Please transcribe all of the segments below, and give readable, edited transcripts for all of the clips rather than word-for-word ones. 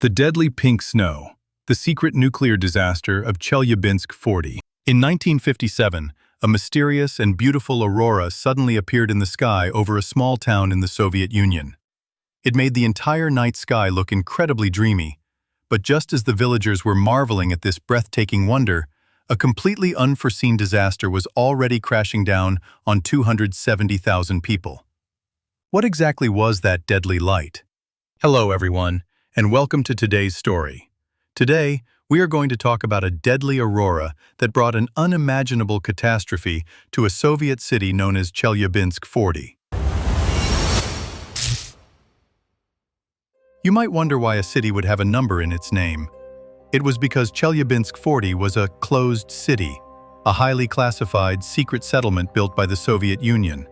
The deadly pink snow, the secret nuclear disaster of Chelyabinsk 40. In 1957, a mysterious and beautiful aurora suddenly appeared in the sky over a small town in the Soviet Union. It made the entire night sky look incredibly dreamy, but just as the villagers were marveling at this breathtaking wonder, a completely unforeseen disaster was already crashing down on 270,000 people. What exactly was that deadly light? Hello, everyone, and welcome to today's story. Today, we are going to talk about a deadly aurora that brought an unimaginable catastrophe to a Soviet city known as Chelyabinsk 40. You might wonder why a city would have a number in its name. It was because Chelyabinsk 40 was a closed city, a highly classified secret settlement built by the Soviet Union.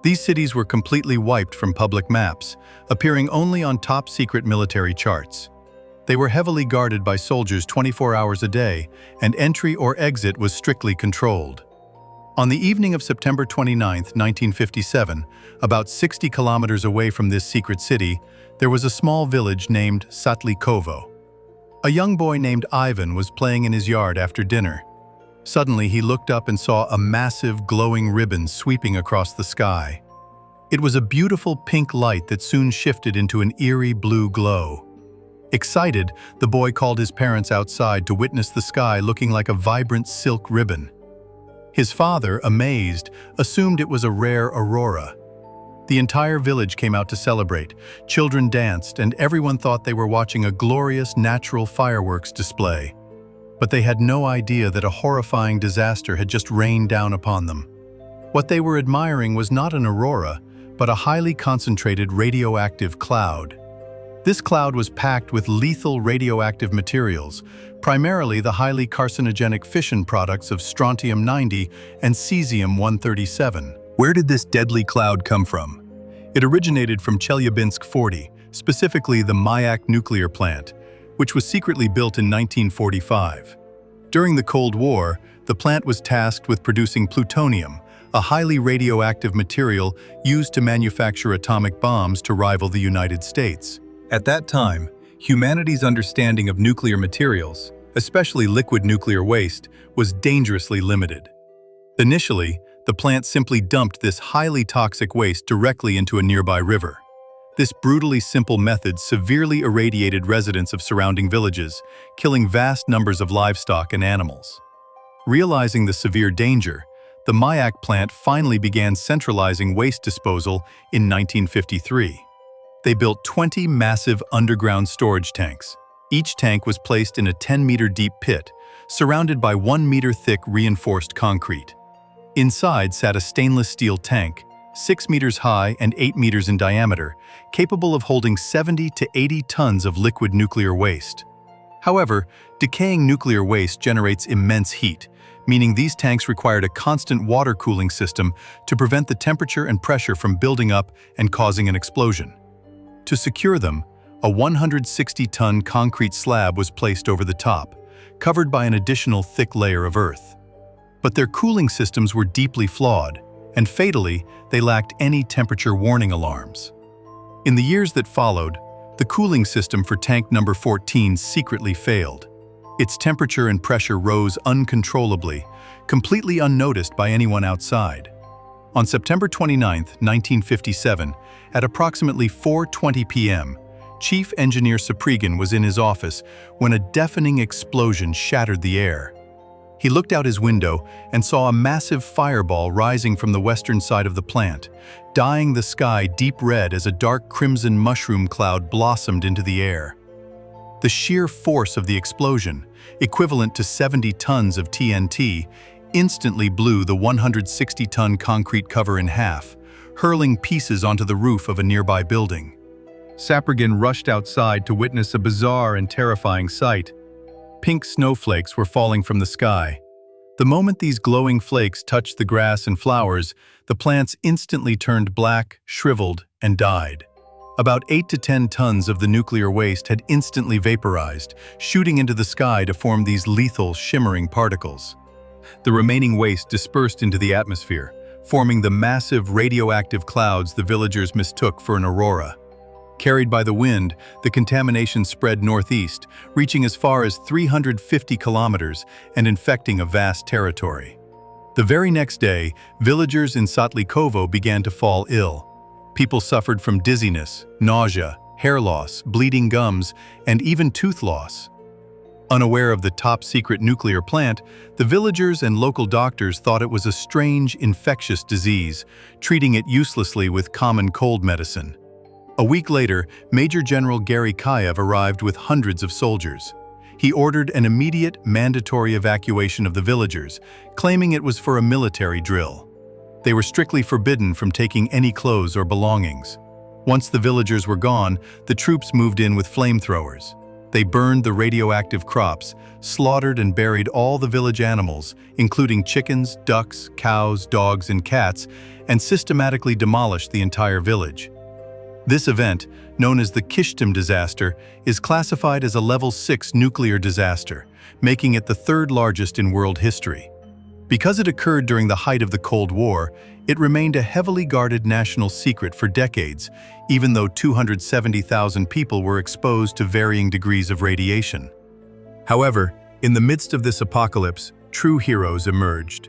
These cities were completely wiped from public maps, appearing only on top-secret military charts. They were heavily guarded by soldiers 24 hours a day, and entry or exit was strictly controlled. On the evening of September 29, 1957, about 60 kilometers away from this secret city, there was a small village named Satlikovo. A young boy named Ivan was playing in his yard after dinner. Suddenly, he looked up and saw a massive glowing ribbon sweeping across the sky. It was a beautiful pink light that soon shifted into an eerie blue glow. Excited, the boy called his parents outside to witness the sky looking like a vibrant silk ribbon. His father, amazed, assumed it was a rare aurora. The entire village came out to celebrate. Children danced, and everyone thought they were watching a glorious natural fireworks display. But they had no idea that a horrifying disaster had just rained down upon them. What they were admiring was not an aurora, but a highly concentrated radioactive cloud. This cloud was packed with lethal radioactive materials, primarily the highly carcinogenic fission products of strontium-90 and cesium-137. Where did this deadly cloud come from? It originated from Chelyabinsk 40, specifically the Mayak nuclear plant, which was secretly built in 1945. During the Cold War, the plant was tasked with producing plutonium, a highly radioactive material used to manufacture atomic bombs to rival the United States. At that time, humanity's understanding of nuclear materials, especially liquid nuclear waste, was dangerously limited. Initially, the plant simply dumped this highly toxic waste directly into a nearby river. This brutally simple method severely irradiated residents of surrounding villages, killing vast numbers of livestock and animals. Realizing the severe danger, the Mayak plant finally began centralizing waste disposal in 1953. They built 20 massive underground storage tanks. Each tank was placed in a 10-meter-deep pit, surrounded by 1-meter-thick reinforced concrete. Inside sat a stainless steel tank, 6 meters high and 8 meters in diameter, capable of holding 70 to 80 tons of liquid nuclear waste. However, decaying nuclear waste generates immense heat, meaning these tanks required a constant water cooling system to prevent the temperature and pressure from building up and causing an explosion. To secure them, a 160-ton concrete slab was placed over the top, covered by an additional thick layer of earth. But their cooling systems were deeply flawed, and fatally, they lacked any temperature warning alarms. In the years that followed, the cooling system for tank number 14 secretly failed. Its temperature and pressure rose uncontrollably, completely unnoticed by anyone outside. On September 29, 1957, at approximately 4:20 p.m., Chief Engineer Suprigin was in his office when a deafening explosion shattered the air. He looked out his window and saw a massive fireball rising from the western side of the plant, dyeing the sky deep red as a dark crimson mushroom cloud blossomed into the air. The sheer force of the explosion, equivalent to 70 tons of TNT, instantly blew the 160-ton concrete cover in half, hurling pieces onto the roof of a nearby building. Suprigin rushed outside to witness a bizarre and terrifying sight. Pink snowflakes were falling from the sky. The moment these glowing flakes touched the grass and flowers, the plants instantly turned black, shriveled, and died. About 8 to 10 tons of the nuclear waste had instantly vaporized, shooting into the sky to form these lethal, shimmering particles. The remaining waste dispersed into the atmosphere, forming the massive radioactive clouds the villagers mistook for an aurora. Carried by the wind, the contamination spread northeast, reaching as far as 350 kilometers and infecting a vast territory. The very next day, villagers in Satlikovo began to fall ill. People suffered from dizziness, nausea, hair loss, bleeding gums, and even tooth loss. Unaware of the top-secret nuclear plant, the villagers and local doctors thought it was a strange, infectious disease, treating it uselessly with common cold medicine. A week later, Major General Gary Kayev arrived with hundreds of soldiers. He ordered an immediate, mandatory evacuation of the villagers, claiming it was for a military drill. They were strictly forbidden from taking any clothes or belongings. Once the villagers were gone, the troops moved in with flamethrowers. They burned the radioactive crops, slaughtered and buried all the village animals, including chickens, ducks, cows, dogs, and cats, and systematically demolished the entire village. This event, known as the Kishtim disaster, is classified as a level 6 nuclear disaster, making it the third largest in world history. Because it occurred during the height of the Cold War, it remained a heavily guarded national secret for decades, even though 270,000 people were exposed to varying degrees of radiation. However, in the midst of this apocalypse, true heroes emerged.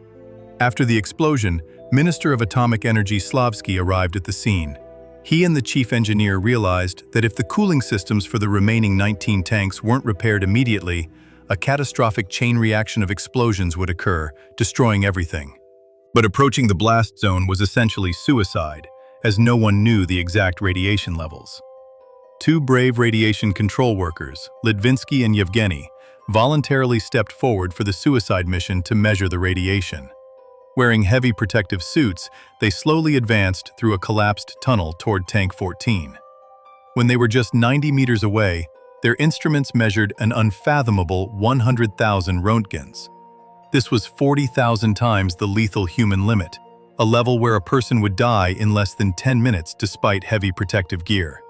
After the explosion, Minister of Atomic Energy Slavsky arrived at the scene. He and the chief engineer realized that if the cooling systems for the remaining 19 tanks weren't repaired immediately, a catastrophic chain reaction of explosions would occur, destroying everything. But approaching the blast zone was essentially suicide, as no one knew the exact radiation levels. Two brave radiation control workers, Litvinsky and Yevgeny, voluntarily stepped forward for the suicide mission to measure the radiation. Wearing heavy protective suits, they slowly advanced through a collapsed tunnel toward Tank 14. When they were just 90 meters away, their instruments measured an unfathomable 100,000 Roentgens. This was 40,000 times the lethal human limit, a level where a person would die in less than 10 minutes despite heavy protective gear.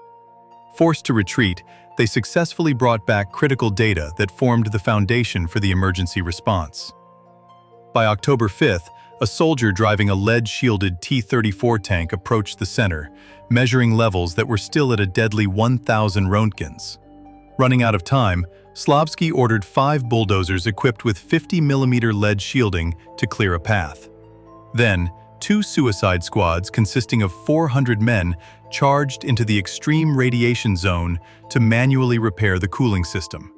Forced to retreat, they successfully brought back critical data that formed the foundation for the emergency response. By October 5th, a soldier driving a lead-shielded T-34 tank approached the center, measuring levels that were still at a deadly 1,000 Roentgens. Running out of time, Slavsky ordered 5 bulldozers equipped with 50mm lead shielding to clear a path. Then, 2 suicide squads consisting of 400 men charged into the extreme radiation zone to manually repair the cooling system.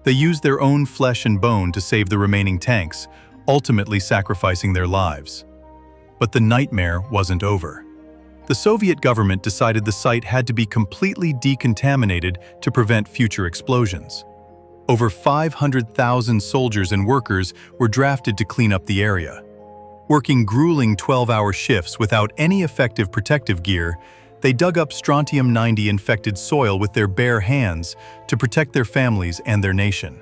They used their own flesh and bone to save the remaining tanks, ultimately sacrificing their lives. But the nightmare wasn't over. The Soviet government decided the site had to be completely decontaminated to prevent future explosions. Over 500,000 soldiers and workers were drafted to clean up the area. Working grueling 12-hour shifts without any effective protective gear, they dug up strontium-90 infected soil with their bare hands to protect their families and their nation.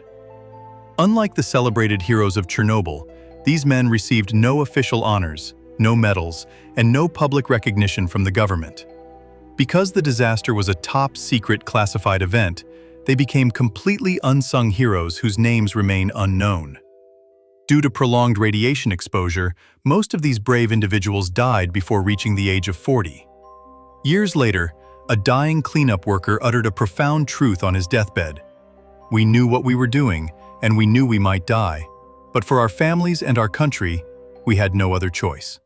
Unlike the celebrated heroes of Chernobyl, these men received no official honors, no medals, and no public recognition from the government. Because the disaster was a top-secret classified event, they became completely unsung heroes whose names remain unknown. Due to prolonged radiation exposure, most of these brave individuals died before reaching the age of 40. Years later, a dying cleanup worker uttered a profound truth on his deathbed. "We knew what we were doing, and we knew we might die. But for our families and our country, we had no other choice."